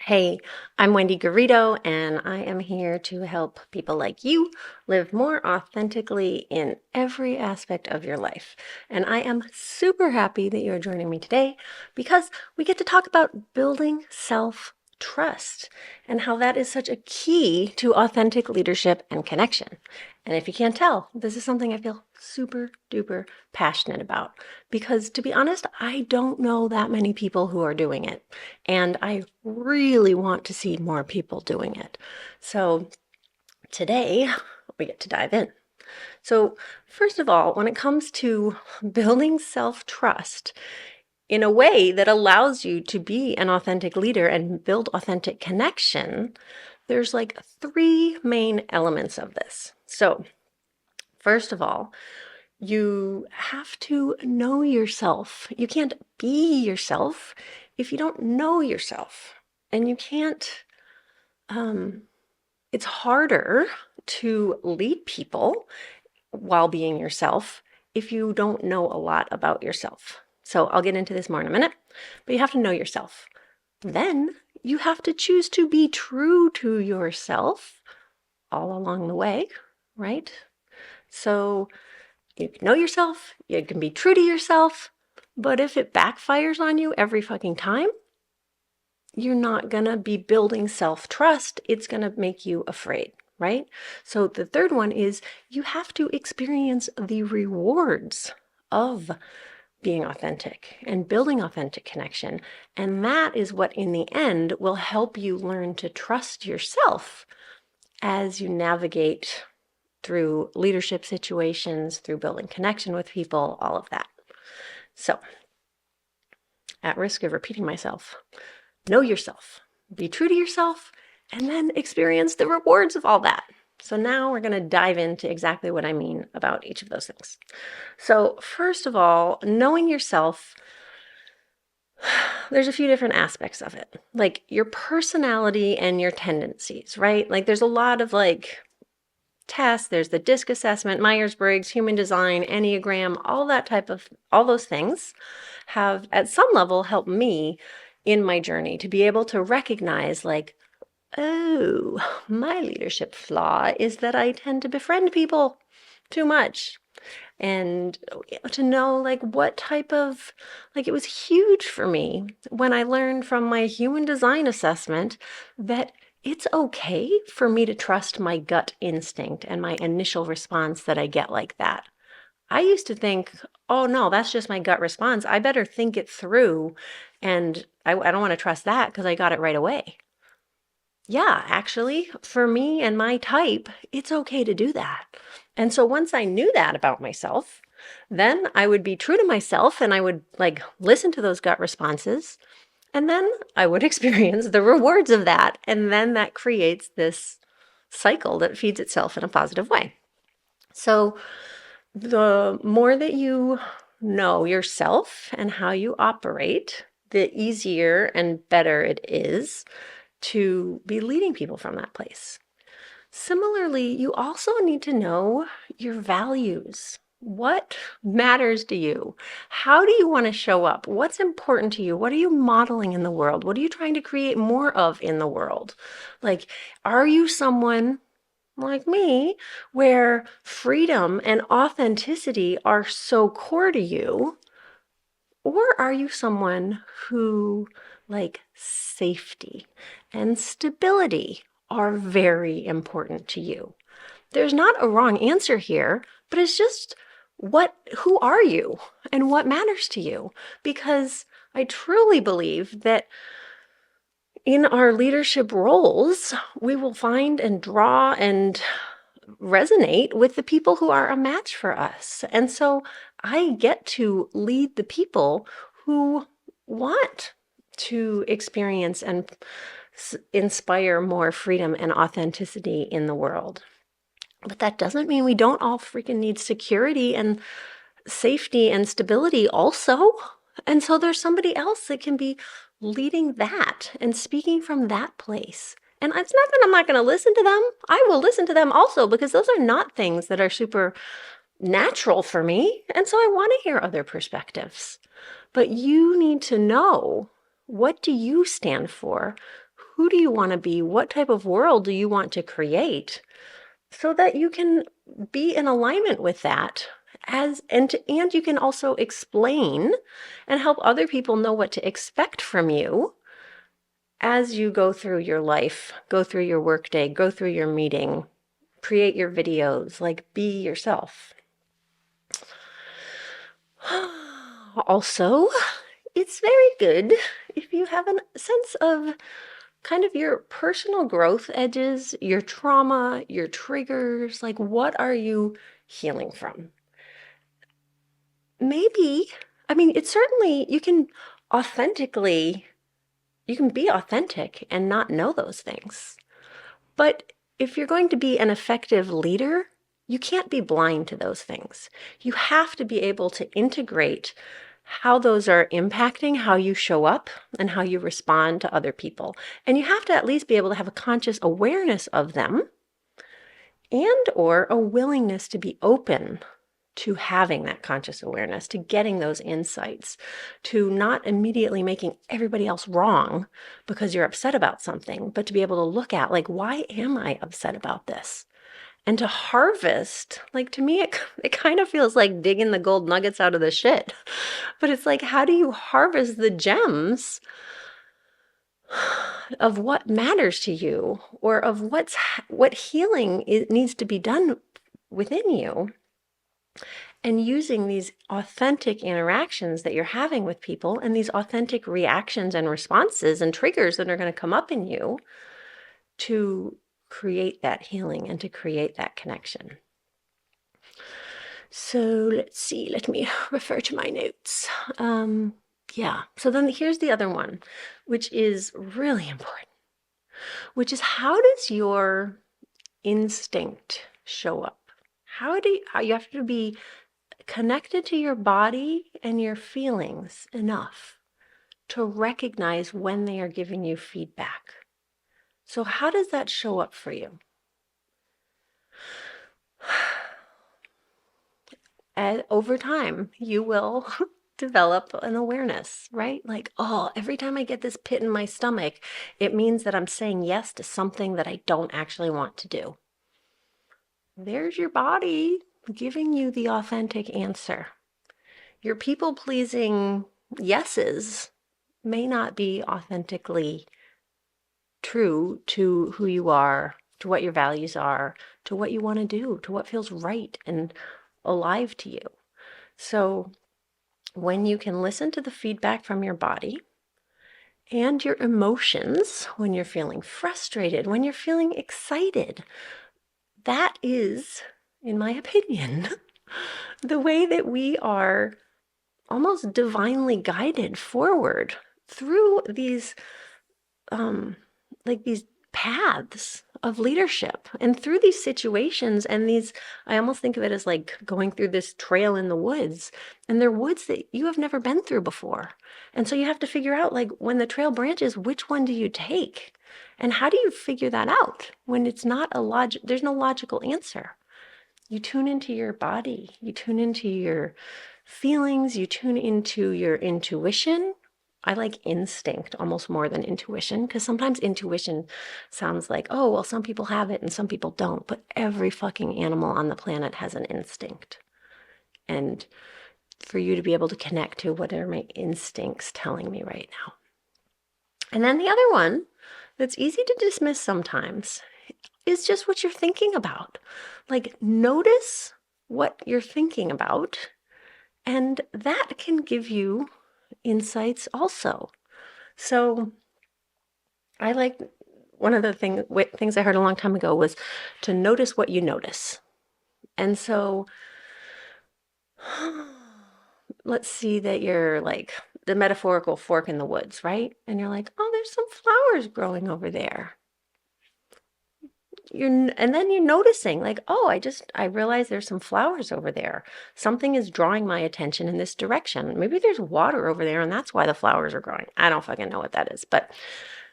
Hey, I'm Wendy Garrido, and I am here to help people like you live more authentically in every aspect of your life. And I am super happy that you're joining me today because we get to talk about building self-trust and how that is such a key to authentic leadership and connection. And if you can't tell, this is something I feel super duper passionate about because, to be honest, I don't know that many people who are doing it. And I really want to see more people doing it. So today we get to dive in. So, first of all, when it comes to building self-trust in a way that allows you to be an authentic leader and build authentic connection, there's like three main elements of this. So, first of all, you have to know yourself. You can't be yourself if you don't know yourself. And you can't, it's harder to lead people while being yourself if you don't know a lot about yourself. So I'll get into this more in a minute, but you have to know yourself. Then you have to choose to be true to yourself all along the way, right? So you can know yourself, you can be true to yourself, but if it backfires on you every fucking time, you're not gonna be building self-trust. It's gonna make you afraid, right? So the third one is you have to experience the rewards of being authentic and building authentic connection. And that is what in the end will help you learn to trust yourself as you navigate through leadership situations, through building connection with people, all of that. So, at risk of repeating myself, know yourself, be true to yourself, and then experience the rewards of all that. So now we're going to dive into exactly what I mean about each of those things. So first of all, knowing yourself, there's a few different aspects of it, like your personality and your tendencies, right? Like there's a lot of tests, there's the DISC assessment, Myers-Briggs, human design, Enneagram, all those things have at some level helped me in my journey to be able to recognize oh, my leadership flaw is that I tend to befriend people too much. And to know what type of, it was huge for me when I learned from my human design assessment that it's okay for me to trust my gut instinct and my initial response that I get like that. I used to think, oh no, that's just my gut response. I better think it through, and I don't want to trust that because I got it right away. Yeah, actually, for me and my type, it's okay to do that. And so once I knew that about myself, then I would be true to myself and I would listen to those gut responses. And then I would experience the rewards of that. And then that creates this cycle that feeds itself in a positive way. So the more that you know yourself and how you operate, the easier and better it is to be leading people from that place. Similarly, you also need to know your values. What matters to you? How do you want to show up? What's important to you? What are you modeling in the world? What are you trying to create more of in the world? Are you someone like me where freedom and authenticity are so core to you? Or are you someone who, safety and stability are very important to you? There's not a wrong answer here, but it's just who are you and what matters to you? Because I truly believe that in our leadership roles, we will find and draw and resonate with the people who are a match for us. And so I get to lead the people who want to experience and inspire more freedom and authenticity in the world. But that doesn't mean we don't all freaking need security and safety and stability also. And so there's somebody else that can be leading that and speaking from that place. And it's not that I'm not going to listen to them. I will listen to them also because those are not things that are super natural for me. And so I want to hear other perspectives. But you need to know, what do you stand for? Who do you want to be? What type of world do you want to create? So that you can be in alignment with that and you can also explain and help other people know what to expect from you as you go through your life, go through your workday, go through your meeting, create your videos, like be yourself. Also, it's very good if you have a sense of kind of your personal growth edges, your trauma, your triggers, like what are you healing from? Maybe, I mean, it's certainly, you can be authentic and not know those things. But if you're going to be an effective leader, you can't be blind to those things. You have to be able to integrate how those are impacting how you show up and how you respond to other people. And you have to at least be able to have a conscious awareness of them and or a willingness to be open to having that conscious awareness, to getting those insights, to not immediately making everybody else wrong because you're upset about something, but to be able to look at, like, why am I upset about this? And to harvest, like, to me, it kind of feels like digging the gold nuggets out of the shit. But it's like, how do you harvest the gems of what matters to you, or of what healing needs to be done within you? And using these authentic interactions that you're having with people and these authentic reactions and responses and triggers that are going to come up in you to create that healing and to create that connection. So let's see, let me refer to my notes. Yeah, so then here's the other one, which is really important, which is, how does your instinct show up? How you have to be connected to your body and your feelings enough to recognize when they are giving you feedback. So how does that show up for you? And over time, you will develop an awareness, right? Like, oh, every time I get this pit in my stomach, it means that I'm saying yes to something that I don't actually want to do. There's your body giving you the authentic answer. Your people-pleasing yeses may not be authentically true to who you are, to what your values are, to what you want to do, to what feels right and alive to you. So when you can listen to the feedback from your body and your emotions, when you're feeling frustrated, when you're feeling excited, that is, in my opinion, the way that we are almost divinely guided forward through these these paths of leadership and through these situations. And I almost think of it as like going through this trail in the woods, and they're woods that you have never been through before. And so you have to figure out, like, when the trail branches, which one do you take? And how do you figure that out when it's not there's no logical answer? You tune into your body, you tune into your feelings, you tune into your intuition. I like instinct almost more than intuition, because sometimes intuition sounds like, oh, well, some people have it and some people don't, but every fucking animal on the planet has an instinct. And for you to be able to connect to, what are my instincts telling me right now? And then the other one that's easy to dismiss sometimes is just what you're thinking about. Like, notice what you're thinking about, and that can give you insights also. So I like, one of the things I heard a long time ago was to notice what you notice. And so let's see that you're like the metaphorical fork in the woods, right? And you're like, oh, there's some flowers growing over there. And then you're noticing, like, oh, I realize there's some flowers over there. Something is drawing my attention in this direction. Maybe there's water over there and that's why the flowers are growing. I don't fucking know what that is, but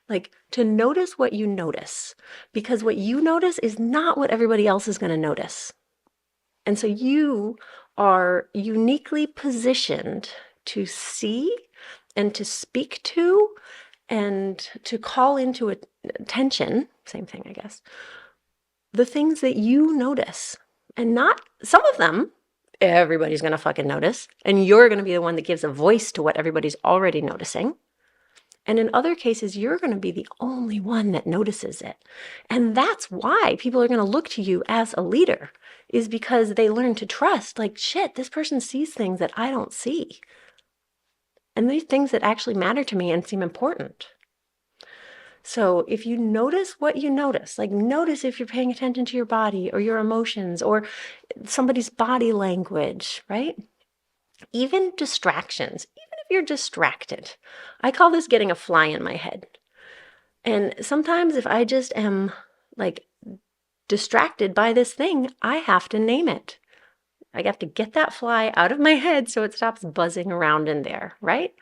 like, to notice what you notice, because what you notice is not what everybody else is going to notice. And so you are uniquely positioned to see and to speak to and to call into attention, same thing, I guess, the things that you notice. And not some of them, everybody's going to fucking notice. And you're going to be the one that gives a voice to what everybody's already noticing. And in other cases, you're going to be the only one that notices it. And that's why people are going to look to you as a leader, is because they learn to trust, like, shit, this person sees things that I don't see. And these things that actually matter to me and seem important. So if you notice what you notice, like notice if you're paying attention to your body or your emotions or somebody's body language, right? Even distractions, even if you're distracted. I call this getting a fly in my head. And sometimes if I just am like distracted by this thing, I have to name it. I have to get that fly out of my head so it stops buzzing around in there, right?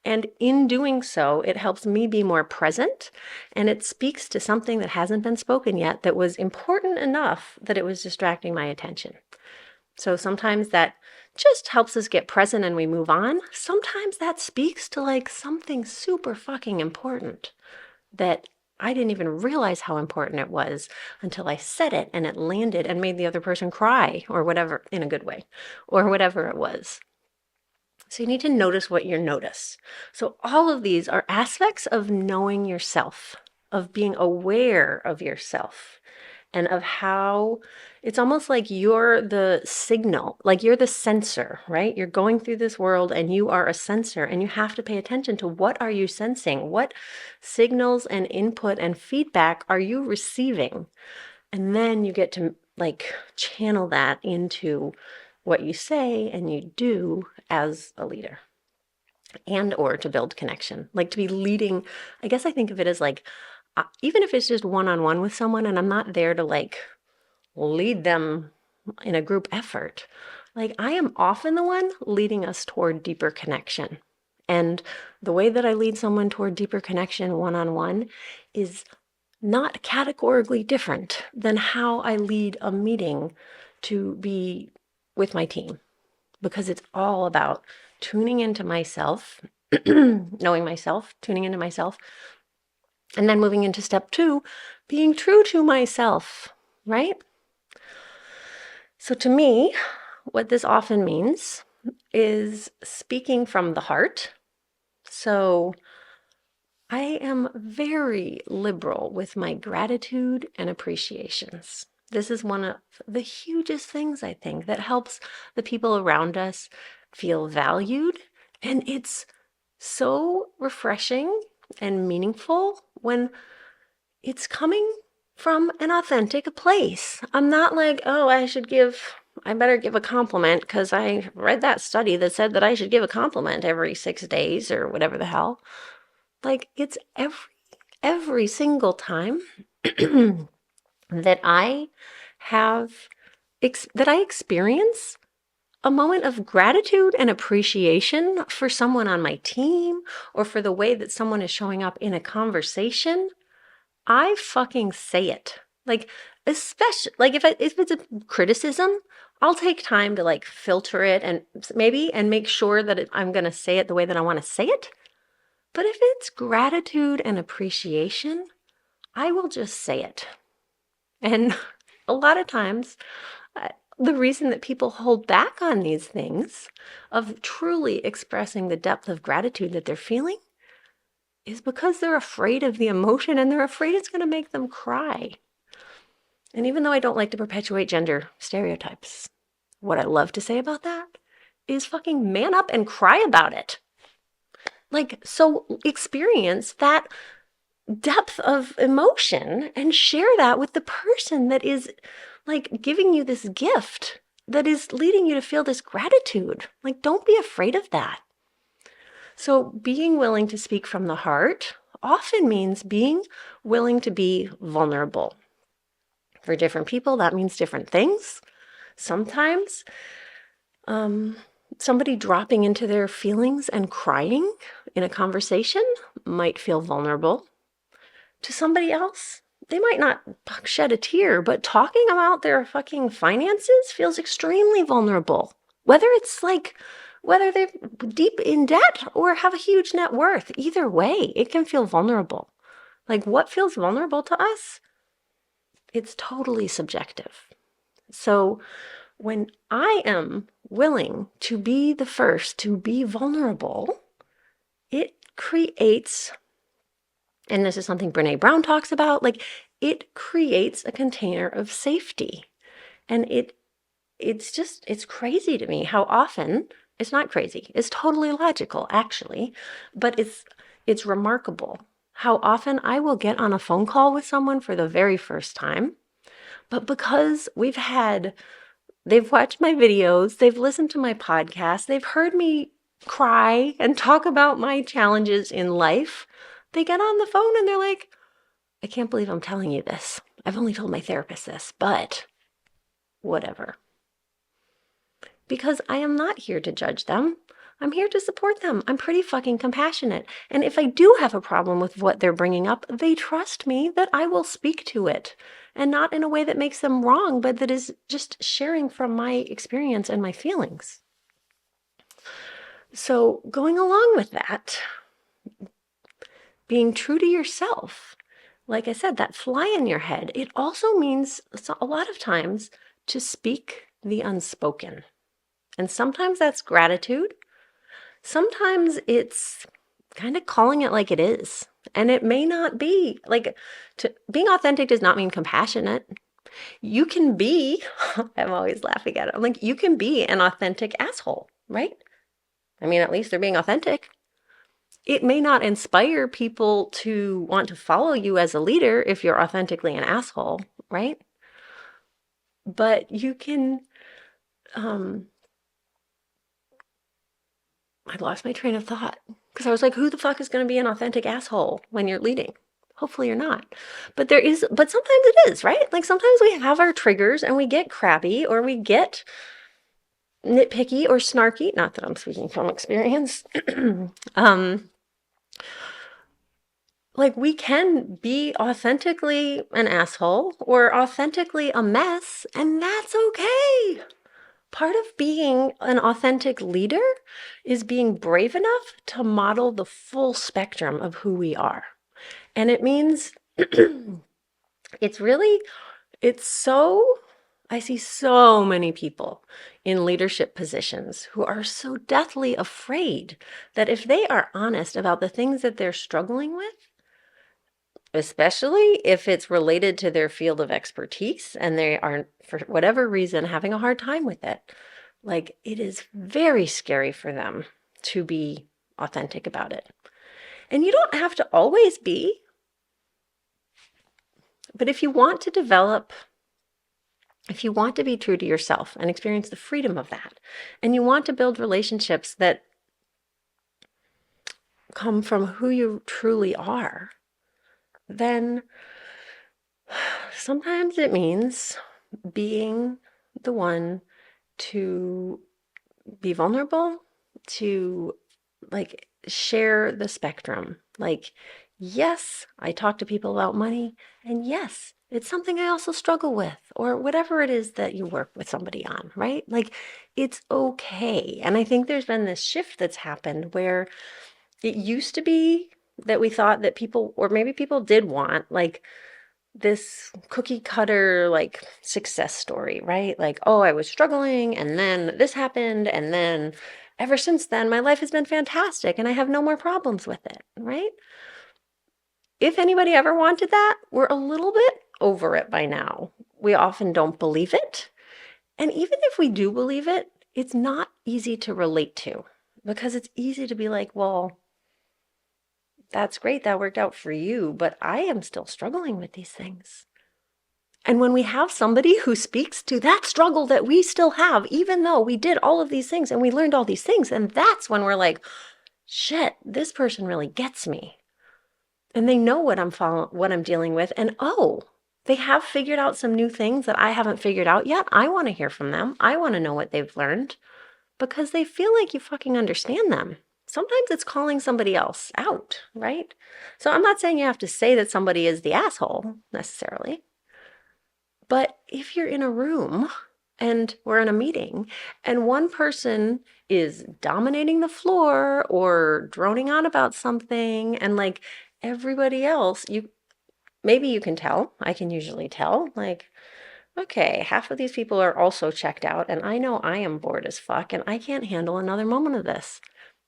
And in doing so, it helps me be more present, and it speaks to something that hasn't been spoken yet that was important enough that it was distracting my attention. So sometimes that just helps us get present and we move on. Sometimes that speaks to like something super fucking important that I didn't even realize how important it was until I said it and it landed and made the other person cry or whatever, in a good way, or whatever it was. So you need to notice what you notice. So all of these are aspects of knowing yourself, of being aware of yourself, and of how it's almost like you're the signal, like you're the sensor, right? You're going through this world and you are a sensor, and you have to pay attention to what are you sensing? What signals and input and feedback are you receiving? And then you get to like channel that into what you say and you do as a leader, and or to build connection, like to be leading. I guess I think of it as like, even if it's just one-on-one with someone and I'm not there to like lead them in a group effort, like I am often the one leading us toward deeper connection. And the way that I lead someone toward deeper connection one-on-one is not categorically different than how I lead a meeting to be with my team, because it's all about tuning into myself, knowing myself, tuning into myself, and then moving into step 2, being true to myself, right? So to me, what this often means is speaking from the heart. So I am very liberal with my gratitude and appreciations. This is one of the hugest things, I think, that helps the people around us feel valued. And it's so refreshing and meaningful when it's coming from an authentic place. I'm not like, oh, I better give a compliment because I read that study that said that I should give a compliment every 6 days or whatever the hell. Like it's every single time that I experience a moment of gratitude and appreciation for someone on my team or for the way that someone is showing up in a conversation, I fucking say it. Like, especially like if it's a criticism, I'll take time to like filter it and make sure that I'm going to say it the way that I want to say it. But if it's gratitude and appreciation, I will just say it. And a lot of times, the reason that people hold back on these things of truly expressing the depth of gratitude that they're feeling is because they're afraid of the emotion and they're afraid it's going to make them cry. And even though I don't like to perpetuate gender stereotypes, what I love to say about that is fucking man up and cry about it. Like, so experience that depth of emotion and share that with the person that is like giving you this gift, that is leading you to feel this gratitude. Like, don't be afraid of that. So being willing to speak from the heart often means being willing to be vulnerable. For different people, that means different things. Sometimes somebody dropping into their feelings and crying in a conversation might feel vulnerable. To somebody else, they might not shed a tear, but talking about their fucking finances feels extremely vulnerable. Whether it's like whether they're deep in debt or have a huge net worth. Either way, it can feel vulnerable. Like, what feels vulnerable to us? It's totally subjective. So when I am willing to be the first to be vulnerable, it creates, and this is something Brene Brown talks about, like, it creates a container of safety. And it's crazy to me how often, it's not crazy, it's totally logical actually, but it's remarkable how often I will get on a phone call with someone for the very first time, but because they've watched my videos, they've listened to my podcast, they've heard me cry and talk about my challenges in life, they get on the phone and they're like, I can't believe I'm telling you this. I've only told my therapist this, but whatever. Because I am not here to judge them. I'm here to support them. I'm pretty fucking compassionate. And if I do have a problem with what they're bringing up, they trust me that I will speak to it. And not in a way that makes them wrong, but that is just sharing from my experience and my feelings. So going along with that, being true to yourself, like I said, that fly in your head, it also means a lot of times to speak the unspoken. And sometimes that's gratitude. Sometimes it's kind of calling it like it is. And it may not be like, being authentic does not mean compassionate. You can be, I'm always laughing at it. I'm like, you can be an authentic asshole, right? I mean, at least they're being authentic. It may not inspire people to want to follow you as a leader if you're authentically an asshole, right? But you can, I lost my train of thought because I was like, who the fuck is going to be an authentic asshole when you're leading? Hopefully you're not. But sometimes it is, right? Like sometimes we have our triggers and we get crabby or we get nitpicky or snarky. Not that I'm speaking from experience. Like we can be authentically an asshole or authentically a mess, and that's okay. Part of being an authentic leader is being brave enough to model the full spectrum of who we are. And it means I see so many people in leadership positions who are so deathly afraid that if they are honest about the things that they're struggling with, especially if it's related to their field of expertise and they are, for whatever reason, having a hard time with it, like it is very scary for them to be authentic about it. And you don't have to always be, but if you want to be true to yourself and experience the freedom of that, and you want to build relationships that come from who you truly are, then sometimes it means being the one to be vulnerable, to like share the spectrum. Like, yes, I talk to people about money, and yes, it's something I also struggle with, or whatever it is that you work with somebody on, right? Like, it's okay. And I think there's been this shift that's happened where it used to be that we thought that people, or maybe people did want like this cookie cutter like success story, right? Like, oh, I was struggling and then this happened and then ever since then my life has been fantastic and I have no more problems with it, right? If anybody ever wanted that, we're a little bit over it by now. We often don't believe it. And even if we do believe it, it's not easy to relate to because it's easy to be like, well, that's great, that worked out for you, but I am still struggling with these things. And when we have somebody who speaks to that struggle that we still have, even though we did all of these things and we learned all these things, and that's when we're like, shit, this person really gets me. And they know what I'm dealing with. And oh, they have figured out some new things that I haven't figured out yet. I want to hear from them. I want to know what they've learned because they feel like you fucking understand them. Sometimes it's calling somebody else out, right? So I'm not saying you have to say that somebody is the asshole necessarily. But if you're in a room and we're in a meeting and one person is dominating the floor or droning on about something, and like everybody else, maybe you can tell, I can usually tell, like, okay, half of these people are also checked out, and I know I am bored as fuck, and I can't handle another moment of this.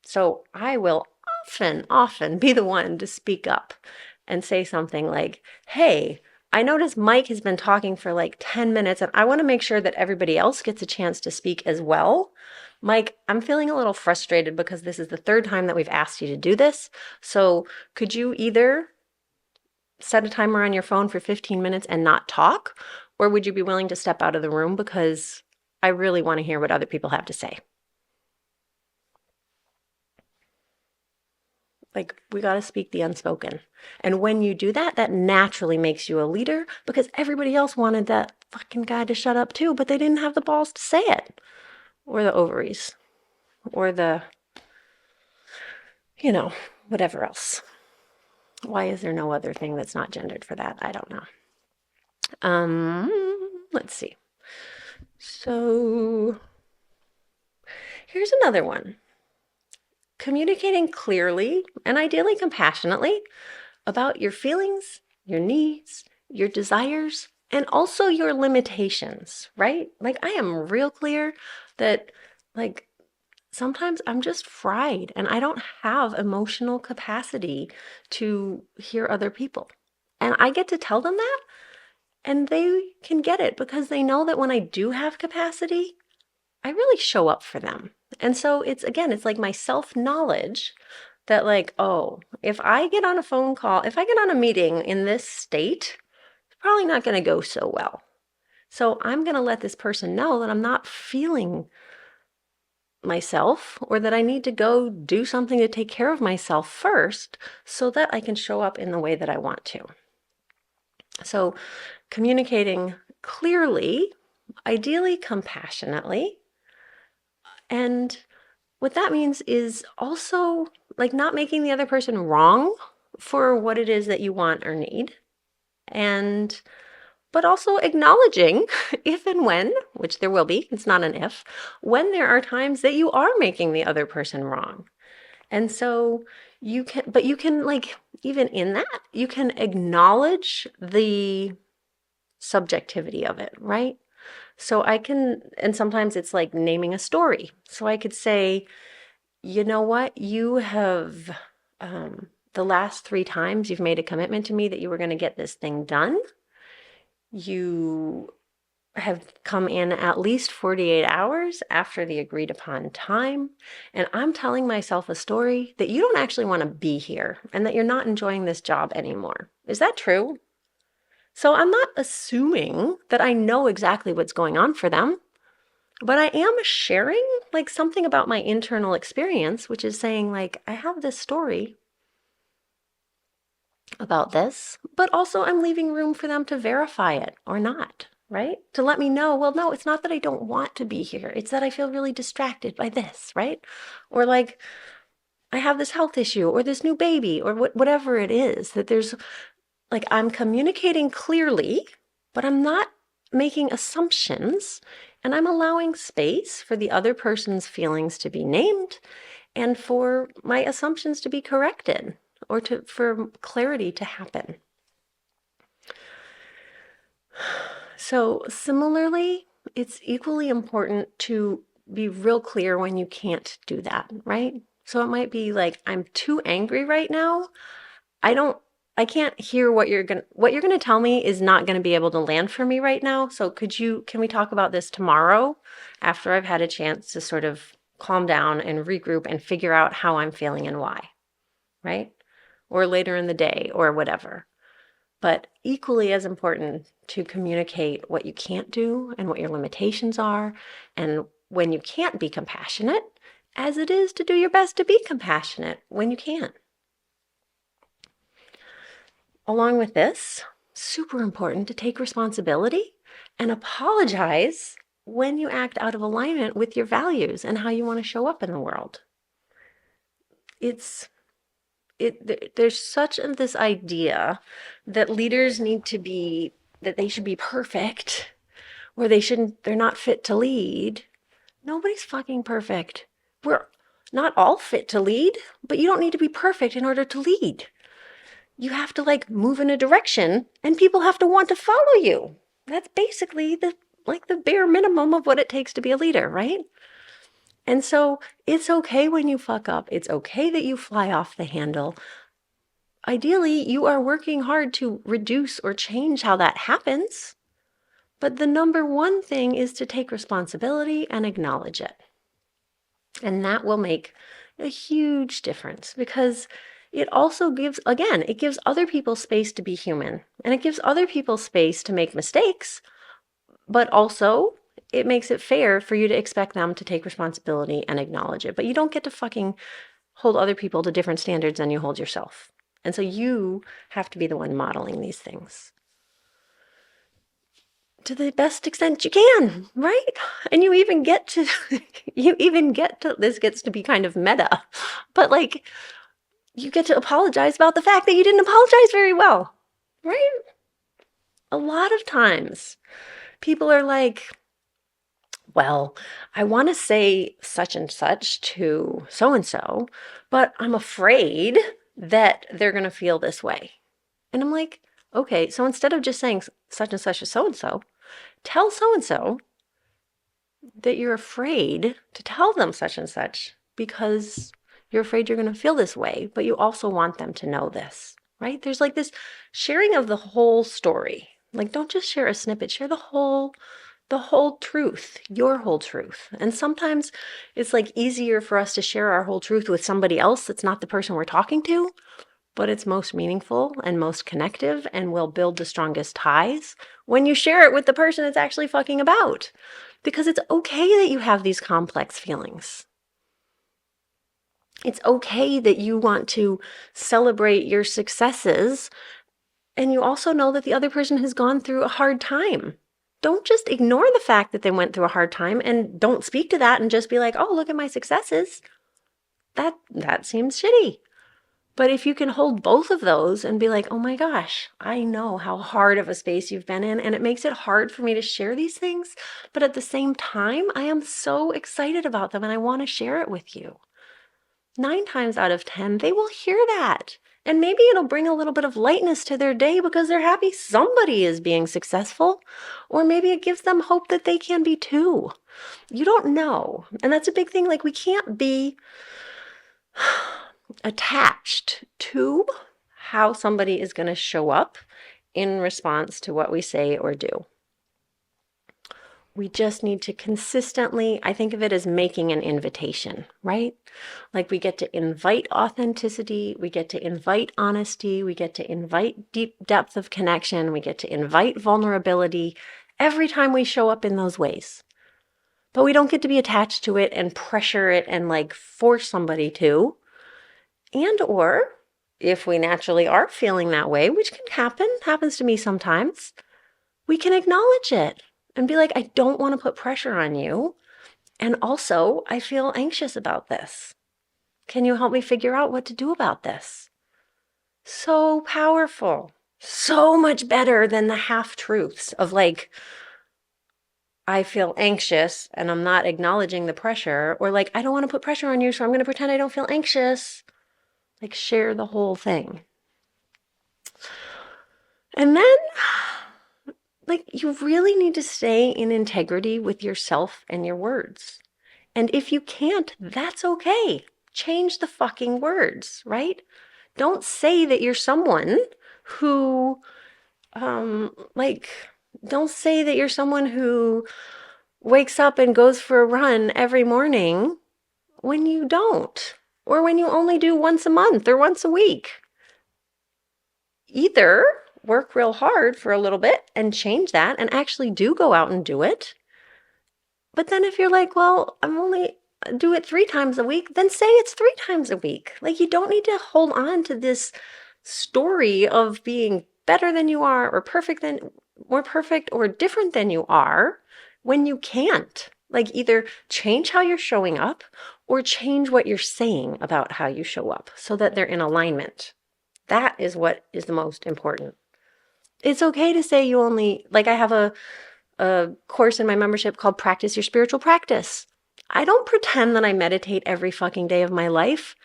So I will often be the one to speak up and say something like, hey, I notice Mike has been talking for like 10 minutes, and I want to make sure that everybody else gets a chance to speak as well. Mike, I'm feeling a little frustrated because this is the third time that we've asked you to do this. So could you either set a timer on your phone for 15 minutes and not talk? Or would you be willing to step out of the room because I really want to hear what other people have to say? Like, we got to speak the unspoken. And when you do that, that naturally makes you a leader because everybody else wanted that fucking guy to shut up too, but they didn't have the balls to say it. Or the ovaries. Or the, whatever else. Why is there no other thing that's not gendered for that? I don't know. Let's see. So here's another one. Communicating clearly and ideally compassionately about your feelings, your needs, your desires, and also your limitations, right? Like, I am real clear that, like, sometimes I'm just fried and I don't have emotional capacity to hear other people. And I get to tell them that, and they can get it because they know that when I do have capacity, I really show up for them. And so it's like my self-knowledge that, like, oh, if I get on a phone call, if I get on a meeting in this state, it's probably not going to go so well. So I'm going to let this person know that I'm not feeling myself, or that I need to go do something to take care of myself first so that I can show up in the way that I want to. So communicating clearly, ideally compassionately, and what that means is also like not making the other person wrong for what it is that you want or need. But also acknowledging if and when, which there will be, it's not an if, when there are times that you are making the other person wrong. And so you can like, even in that, you can acknowledge the subjectivity of it, right? So and sometimes it's like naming a story. So I could say, you know what, you have, the last 3 times you've made a commitment to me that you were going to get this thing done. You have come in at least 48 hours after the agreed upon time. And I'm telling myself a story that you don't actually want to be here and that you're not enjoying this job anymore. Is that true? So I'm not assuming that I know exactly what's going on for them, but I am sharing like something about my internal experience, which is saying, like, I have this story about this, but also I'm leaving room for them to verify it or not, right? To let me know, well, no, it's not that I don't want to be here. It's that I feel really distracted by this, right? Or like, I have this health issue or this new baby or whatever it is, that there's like, I'm communicating clearly, but I'm not making assumptions, and I'm allowing space for the other person's feelings to be named and for my assumptions to be corrected, or for clarity to happen. So similarly, it's equally important to be real clear when you can't do that, right? So it might be like, I'm too angry right now. I can't hear what you're going to tell me is not going to be able to land for me right now. So can we talk about this tomorrow after I've had a chance to sort of calm down and regroup and figure out how I'm feeling and why, right? Or later in the day or whatever. But equally as important to communicate what you can't do and what your limitations are, and when you can't be compassionate, as it is to do your best to be compassionate when you can't. Along with this, super important to take responsibility and apologize when you act out of alignment with your values and how you want to show up in the world. There's such this idea that leaders that they should be perfect, or they're not fit to lead. Nobody's fucking perfect. We're not all fit to lead, but you don't need to be perfect in order to lead. You have to like move in a direction and people have to want to follow you. That's basically the bare minimum of what it takes to be a leader, right? And so it's okay when you fuck up. It's okay that you fly off the handle. Ideally, you are working hard to reduce or change how that happens. But the number one thing is to take responsibility and acknowledge it. And that will make a huge difference because it also gives, again, it gives other people space to be human and it gives other people space to make mistakes, but also it makes it fair for you to expect them to take responsibility and acknowledge it. But you don't get to fucking hold other people to different standards than you hold yourself. And so you have to be the one modeling these things to the best extent you can, right? And you even get to, this gets to be kind of meta, but like, you get to apologize about the fact that you didn't apologize very well, right? A lot of times people are like, well, I want to say such and such to so-and-so, but I'm afraid that they're going to feel this way. And I'm like, okay, so instead of just saying such and such to so-and-so, tell so-and-so that you're afraid to tell them such and such because you're afraid you're going to feel this way, but you also want them to know this, right? There's like this sharing of the whole story. Like, don't just share a snippet, share the whole truth, your whole truth. And sometimes it's like easier for us to share our whole truth with somebody else that's not the person we're talking to, but it's most meaningful and most connective and will build the strongest ties when you share it with the person it's actually fucking about. Because it's okay that you have these complex feelings. It's okay that you want to celebrate your successes and you also know that the other person has gone through a hard time. Don't just ignore the fact that they went through a hard time and don't speak to that and just be like, oh, look at my successes. That seems shitty. But if you can hold both of those and be like, oh my gosh, I know how hard of a space you've been in, and it makes it hard for me to share these things. But at the same time, I am so excited about them and I want to share it with you. 9 times out of 10, they will hear that. And maybe it'll bring a little bit of lightness to their day because they're happy somebody is being successful. Or maybe it gives them hope that they can be too. You don't know. And that's a big thing. Like, we can't be attached to how somebody is going to show up in response to what we say or do. We just need to consistently, I think of it as making an invitation, right? Like, we get to invite authenticity, we get to invite honesty, we get to invite deep depth of connection, we get to invite vulnerability every time we show up in those ways. But we don't get to be attached to it and pressure it and like force somebody to. And or if we naturally are feeling that way, which can happen, happens to me sometimes, we can acknowledge it and be like, I don't want to put pressure on you. And also, I feel anxious about this. Can you help me figure out what to do about this? So powerful. So much better than the half-truths of like, I feel anxious and I'm not acknowledging the pressure, or like, I don't want to put pressure on you, so I'm going to pretend I don't feel anxious. Like, share the whole thing. And then, like, you really need to stay in integrity with yourself and your words. And if you can't, that's okay. Change the fucking words, right? Don't say that you're someone who, don't say that you're someone who wakes up and goes for a run every morning when you don't, or when you only do once a month or once a week. Either work real hard for a little bit and change that and actually do go out and do it. But then if you're like, well, I'm only do it 3 times a week, then say it's 3 times a week. Like, you don't need to hold on to this story of being better than you are or more perfect or different than you are when you can't. Like, either change how you're showing up or change what you're saying about how you show up so that they're in alignment. That is what is the most important. It's okay to say you only, like, I have a a course in my membership called Practice Your Spiritual Practice. I don't pretend that I meditate every fucking day of my life.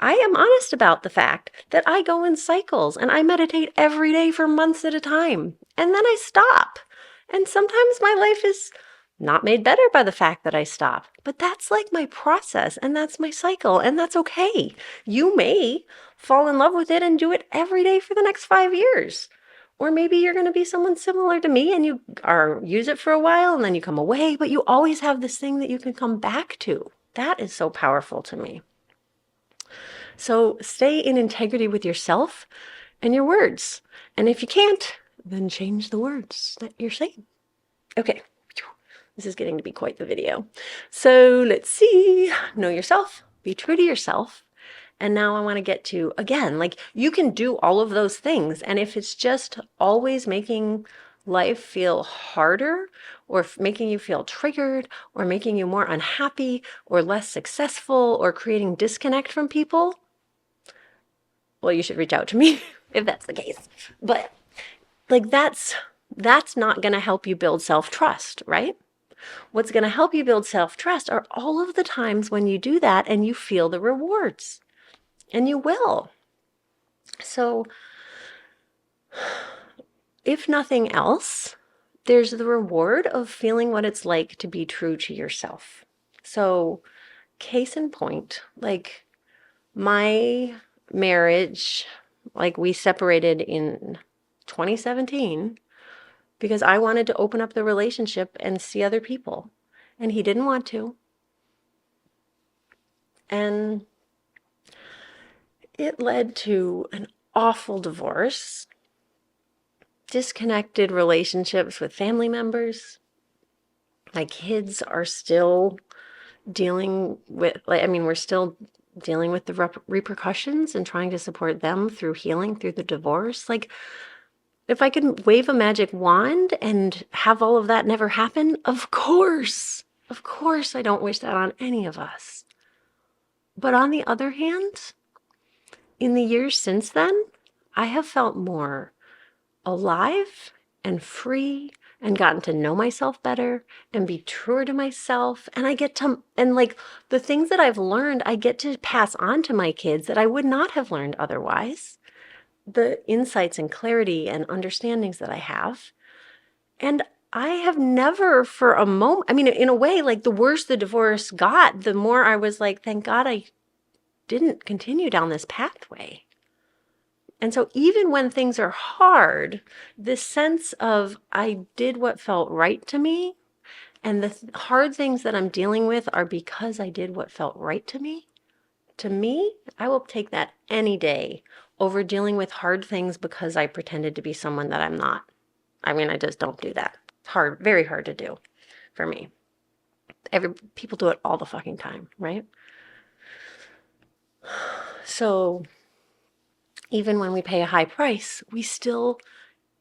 I am honest about the fact that I go in cycles and I meditate every day for months at a time. And then I stop. And sometimes my life is not made better by the fact that I stop. But that's like my process and that's my cycle and that's okay. You may fall in love with it and do it every day for the next 5 years. Or maybe you're going to be someone similar to me and you use it for a while and then you come away, but you always have this thing that you can come back to. That is so powerful to me. So stay in integrity with yourself and your words. And if you can't, then change the words that you're saying. Okay, this is getting to be quite the video. So let's see. Know yourself, be true to yourself. And now I want to get to, again, like you can do all of those things. And if it's just always making life feel harder or making you feel triggered or making you more unhappy or less successful or creating disconnect from people, well, you should reach out to me if that's the case. But like that's not going to help you build self-trust, right? What's going to help you build self-trust are all of the times when you do that and you feel the rewards. And you will. So if nothing else, there's the reward of feeling what it's like to be true to yourself. So case in point, like my marriage, like we separated in 2017 because I wanted to open up the relationship and see other people. And he didn't want to. And it led to an awful divorce, disconnected relationships with family members. My kids are still dealing with, we're still dealing with the repercussions and trying to support them through healing through the divorce. Like, if I could wave a magic wand and have all of that never happen, of course I don't wish that on any of us. But on the other hand, in the years since then, I have felt more alive and free and gotten to know myself better and be truer to myself. And I get to, and like the things that I've learned, I get to pass on to my kids that I would not have learned otherwise. The insights and clarity and understandings that I have. And I have never for a moment, in a way, like the worse the divorce got, the more I was like, thank God I didn't continue down this pathway. And so even when things are hard, this sense of I did what felt right to me, and the hard things that I'm dealing with are because I did what felt right to me, I will take that any day over dealing with hard things because I pretended to be someone that I'm not. I just don't do that. It's hard, very hard to do for me. People do it all the fucking time, right? So even when we pay a high price,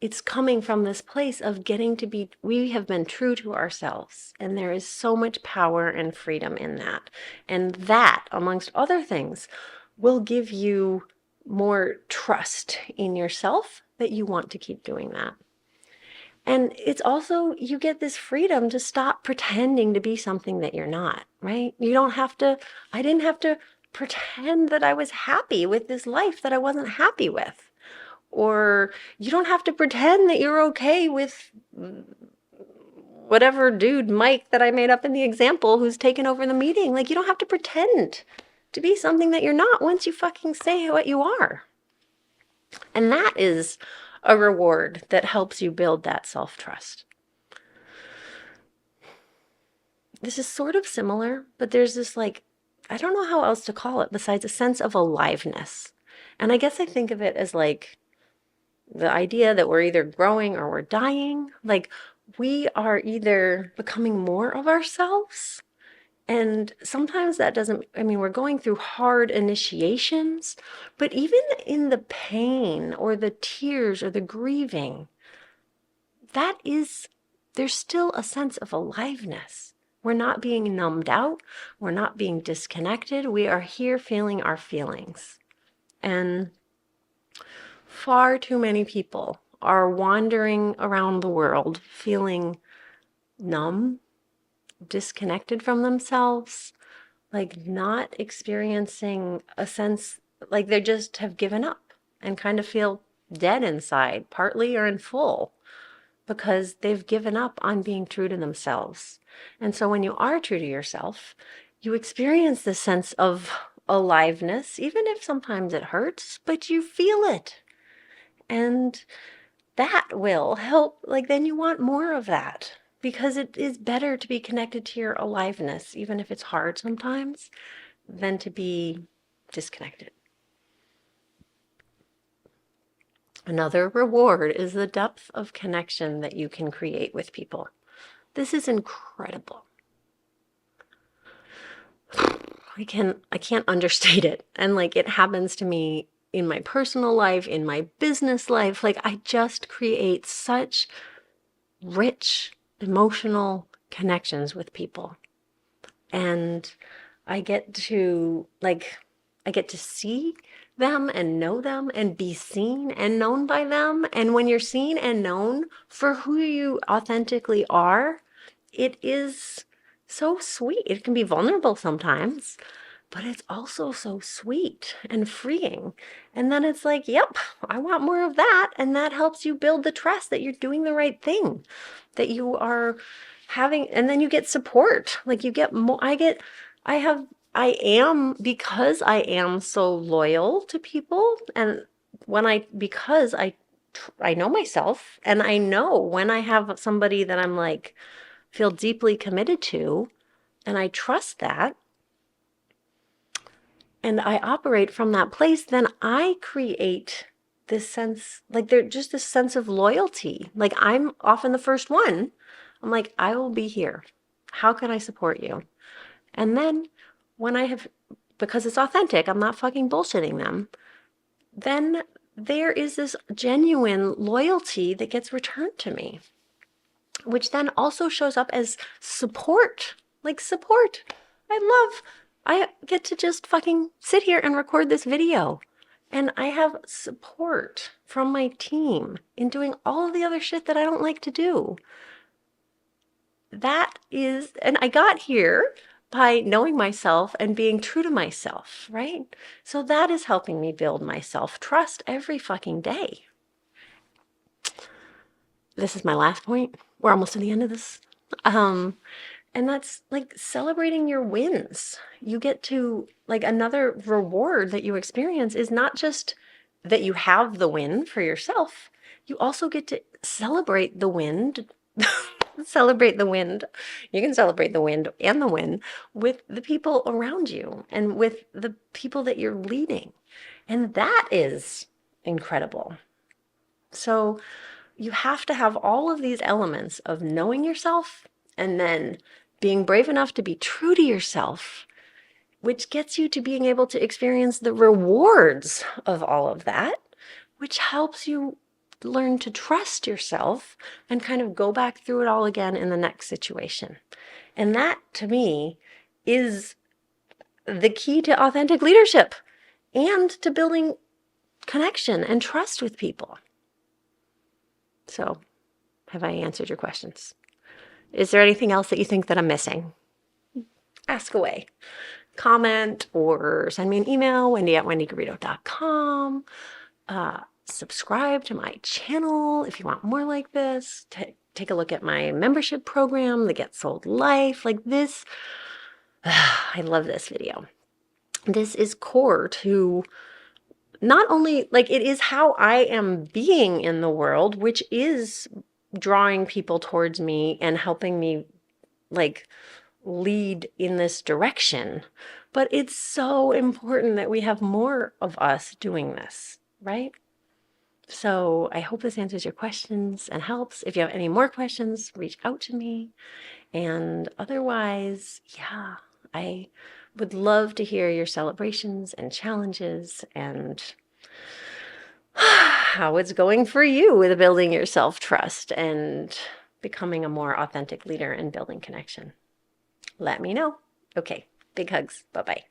it's coming from this place of we have been true to ourselves. And there is so much power and freedom in that. And that, amongst other things, will give you more trust in yourself that you want to keep doing that. And it's also, you get this freedom to stop pretending to be something that you're not, right? I didn't have to pretend that I was happy with this life that I wasn't happy with. Or you don't have to pretend that you're okay with whatever dude, Mike, that I made up in the example who's taken over the meeting. Like, you don't have to pretend to be something that you're not once you fucking say what you are. And that is a reward that helps you build that self-trust. This is sort of similar, but there's this I don't know how else to call it besides a sense of aliveness. And I guess I think of it as the idea that we're either growing or we're dying. Like, we are either becoming more of ourselves, and sometimes that doesn't, we're going through hard initiations, but even in the pain or the tears or the grieving, there's still a sense of aliveness. We're not being numbed out. We're not being disconnected. We are here feeling our feelings. And far too many people are wandering around the world feeling numb, disconnected from themselves, like not experiencing a sense like they just have given up and kind of feel dead inside, partly or in full, because they've given up on being true to themselves. And so when you are true to yourself, you experience this sense of aliveness, even if sometimes it hurts, but you feel it. And that will help. Like, then you want more of that because it is better to be connected to your aliveness, even if it's hard sometimes, than to be disconnected. Another reward is the depth of connection that you can create with people. This is incredible. I can't understate it. And like it happens to me in my personal life, in my business life. Like I just create such rich emotional connections with people. And I get to see them and know them and be seen and known by them. And when you're seen and known for who you authentically are, it is so sweet. It can be vulnerable sometimes, but it's also so sweet and freeing. And then it's like, yep, I want more of that. And that helps you build the trust that you're doing the right thing, that you are having, and then you get support. Like you get more, because I am so loyal to people. And because I know myself and I know when I have somebody that I'm like, feel deeply committed to, and I trust that, and I operate from that place, then I create this sense, like there's just this sense of loyalty. Like I'm often the first one. I'm like, I will be here. How can I support you? And then because it's authentic, I'm not fucking bullshitting them, then there is this genuine loyalty that gets returned to me, which then also shows up as support. Like support. I get to just fucking sit here and record this video. And I have support from my team in doing all of the other shit that I don't like to do. And I got here by knowing myself and being true to myself, right? So that is helping me build my self-trust every fucking day. This is my last point. We're almost to the end of this. And that's like celebrating your wins. You get to, like, another reward that you experience is not just that you have the win for yourself. You also get to celebrate the wind. Celebrate the wind. You can celebrate the wind and the win with the people around you and with the people that you're leading. And that is incredible. So you have to have all of these elements of knowing yourself and then being brave enough to be true to yourself, which gets you to being able to experience the rewards of all of that, which helps you learn to trust yourself and kind of go back through it all again in the next situation. And that, to me, is the key to authentic leadership and to building connection and trust with people. So, have I answered your questions? Is there anything else that you think that I'm missing? Ask away. Comment or send me an email, wendy@wendygarrido.com. Subscribe to my channel if you want more like this. Take a look at my membership program, the Get Sold Life. Like this, I love this video. This is core to not only, like, it is how I am being in the world, which is drawing people towards me and helping me, like, lead in this direction. But it's so important that we have more of us doing this, right? So I hope this answers your questions and helps. If you have any more questions, reach out to me. And otherwise, yeah, I would love to hear your celebrations and challenges and how it's going for you with building your self-trust and becoming a more authentic leader and building connection. Let me know. Okay, big hugs. Bye-bye.